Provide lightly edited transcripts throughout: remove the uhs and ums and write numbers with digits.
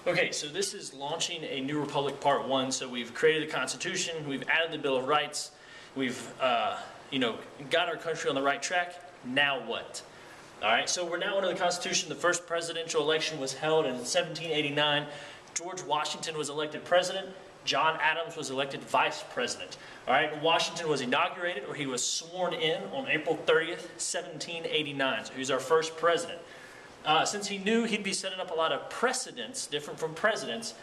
Okay, so this is launching a new republic part one. So we've created the Constitution, we've added the Bill of Rights, we've got our country on the right track. Now what? All right, so we're now under the Constitution. The first presidential election was held in 1789. George Washington was elected president. John Adams was elected vice president. All right, Washington was inaugurated, or he was sworn in on April 30th, 1789. So he was our first president. Since he knew he'd be setting up a lot of precedents, different from presidents,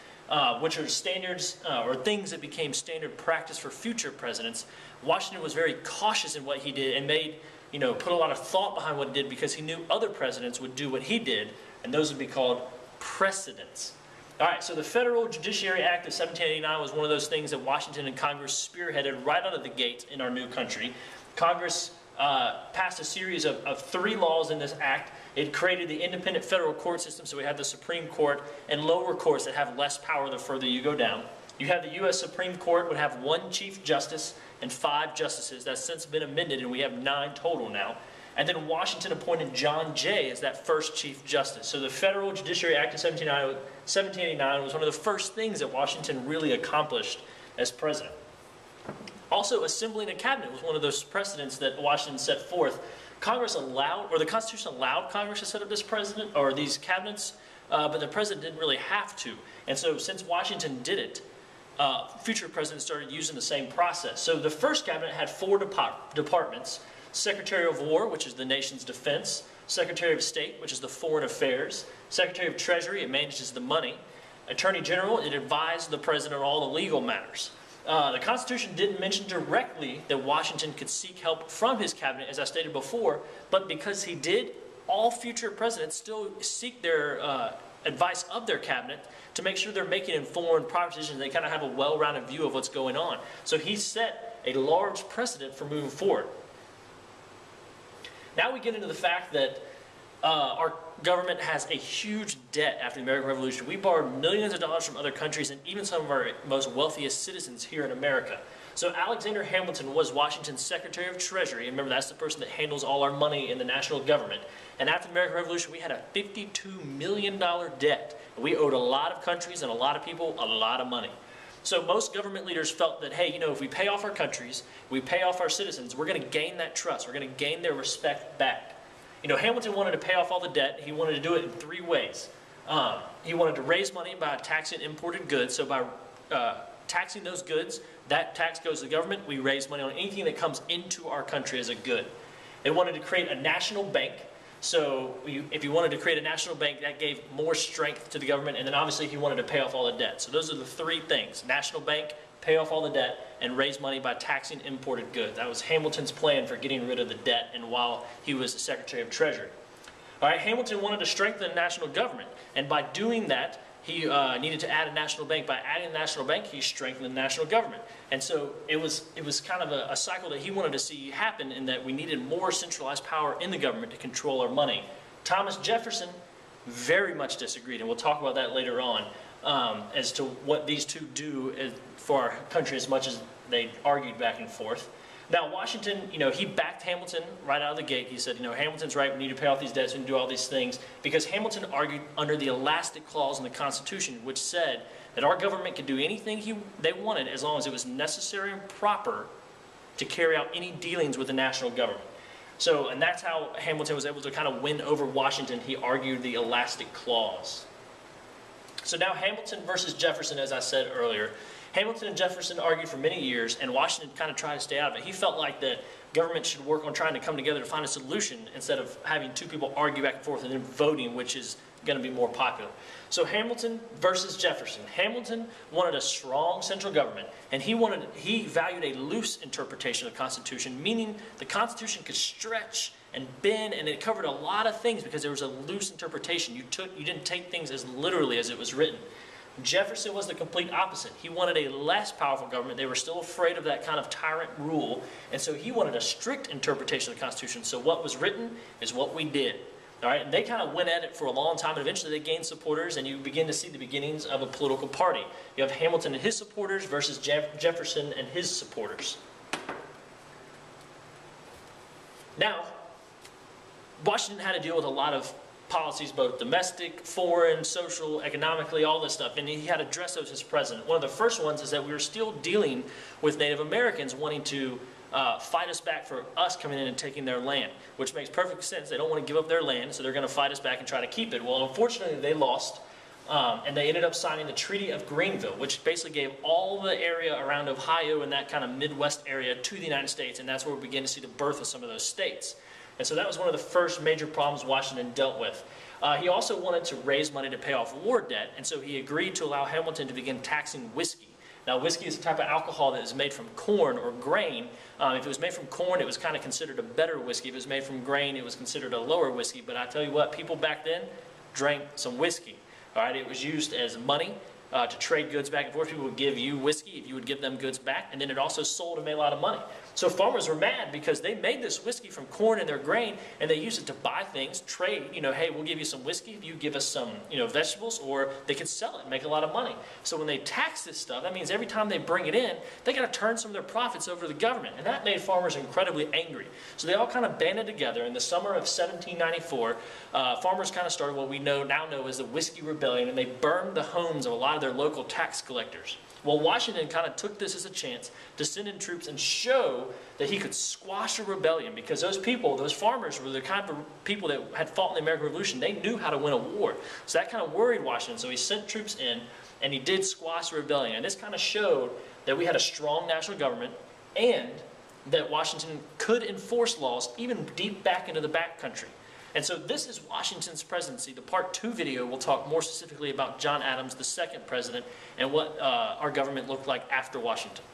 which are standards or things that became standard practice for future presidents, Washington was very cautious in what he did and put a lot of thought behind what he did because he knew other presidents would do what he did, and those would be called precedents. All right, so the Federal Judiciary Act of 1789 was one of those things that Washington and Congress spearheaded right out of the gate in our new country. Congress passed a series of 3 laws in this act. It created the independent federal court system, so we have the Supreme Court and lower courts that have less power the further you go down. You have the U.S. Supreme Court would have 1 Chief Justice and 5 Justices. That's since been amended, and we have 9 total now. And then Washington appointed John Jay as that first Chief Justice. So the Federal Judiciary Act of 1789 was one of the first things that Washington really accomplished as president. Also, assembling a cabinet was one of those precedents that Washington set forth. Congress allowed, or the Constitution allowed Congress to set up this president, or these cabinets, but the president didn't really have to. And so since Washington did it, future presidents started using the same process. So the first cabinet had 4 departments: Secretary of War, which is the nation's defense; Secretary of State, which is the foreign affairs; Secretary of Treasury, it manages the money; Attorney General, it advised the president on all the legal matters. The Constitution didn't mention directly that Washington could seek help from his cabinet, as I stated before, but because he did, all future presidents still seek their advice of their cabinet to make sure they're making informed, proper decisions. They kind of have a well-rounded view of what's going on. So he set a large precedent for moving forward. Now we get into the fact that our government has a huge debt after the American Revolution. We borrowed millions of dollars from other countries and even some of our most wealthiest citizens here in America. So Alexander Hamilton was Washington's Secretary of Treasury. And remember, that's the person that handles all our money in the national government. And after the American Revolution, we had a $52 million debt. And we owed a lot of countries and a lot of people a lot of money. So most government leaders felt that, hey, if we pay off our countries, we pay off our citizens, we're going to gain that trust. We're going to gain their respect back. Hamilton wanted to pay off all the debt. He wanted to do it in 3 ways. He wanted to raise money by taxing imported goods. So by taxing those goods, that tax goes to the government. We raise money on anything that comes into our country as a good. They wanted to create a national bank. So if you wanted to create a national bank, that gave more strength to the government. And then obviously he wanted to pay off all the debt. So those are the 3 things: national bank, pay off all the debt, and raise money by taxing imported goods. That was Hamilton's plan for getting rid of the debt, and while he was the Secretary of Treasury. All right, Hamilton wanted to strengthen the national government, and by doing that, he needed to add a national bank. By adding the national bank, he strengthened the national government. And so it was kind of a cycle that he wanted to see happen, in that we needed more centralized power in the government to control our money. Thomas Jefferson very much disagreed, and we'll talk about that later on, as to what these two do for our country, as much as they argued back and forth. Now Washington, he backed Hamilton right out of the gate. He said, Hamilton's right, we need to pay off these debts, we need to do all these things, because Hamilton argued under the elastic clause in the Constitution, which said that our government could do anything they wanted as long as it was necessary and proper to carry out any dealings with the national government. So, and that's how Hamilton was able to kind of win over Washington. He argued the elastic clause. So now Hamilton versus Jefferson, as I said earlier. Hamilton and Jefferson argued for many years, and Washington kind of tried to stay out of it. He felt like the government should work on trying to come together to find a solution instead of having 2 people argue back and forth and then voting, which is going to be more popular. So Hamilton versus Jefferson. Hamilton wanted a strong central government, and he valued a loose interpretation of the Constitution, meaning the Constitution could stretch and bend, and it covered a lot of things because there was a loose interpretation. You didn't take things as literally as it was written. Jefferson was the complete opposite. He wanted a less powerful government. They were still afraid of that kind of tyrant rule, and so he wanted a strict interpretation of the Constitution. So what was written is what we did. All right, and they kind of went at it for a long time, and eventually they gained supporters, and you begin to see the beginnings of a political party. You have Hamilton and his supporters versus Jefferson and his supporters. Now, Washington had to deal with a lot of policies, both domestic, foreign, social, economically, all this stuff, and he had to address those as president. One of the first ones is that we were still dealing with Native Americans wanting to fight us back for us coming in and taking their land, which makes perfect sense. They don't want to give up their land, so they're going to fight us back and try to keep it. Well, unfortunately, they lost, and they ended up signing the Treaty of Greenville, which basically gave all the area around Ohio and that kind of Midwest area to the United States, and that's where we begin to see the birth of some of those states. And so that was one of the first major problems Washington dealt with. He also wanted to raise money to pay off war debt, and so he agreed to allow Hamilton to begin taxing whiskey. Now, whiskey is a type of alcohol that is made from corn or grain. If it was made from corn, it was kind of considered a better whiskey. If it was made from grain, it was considered a lower whiskey. But I tell you what, people back then drank some whiskey. All right, it was used as money to trade goods back and forth. People would give you whiskey if you would give them goods back, and then it also sold and made a lot of money. So farmers were mad because they made this whiskey from corn and their grain, and they used it to buy things, trade. You know, hey, we'll give you some whiskey if you give us some, vegetables, or they could sell it and make a lot of money. So when they tax this stuff, that means every time they bring it in, they got to turn some of their profits over to the government, and that made farmers incredibly angry. So they all kind of banded together. In the summer of 1794, farmers kind of started what we now know as the Whiskey Rebellion, and they burned the homes of a lot of their local tax collectors. Well, Washington kind of took this as a chance to send in troops and show that he could squash a rebellion, because those people, those farmers, were the kind of people that had fought in the American Revolution. They knew how to win a war. So that kind of worried Washington. So he sent troops in, and he did squash a rebellion. And this kind of showed that we had a strong national government, and that Washington could enforce laws even deep back into the backcountry. And so this is Washington's presidency. The part 2 video will talk more specifically about John Adams, the second president, and what our government looked like after Washington.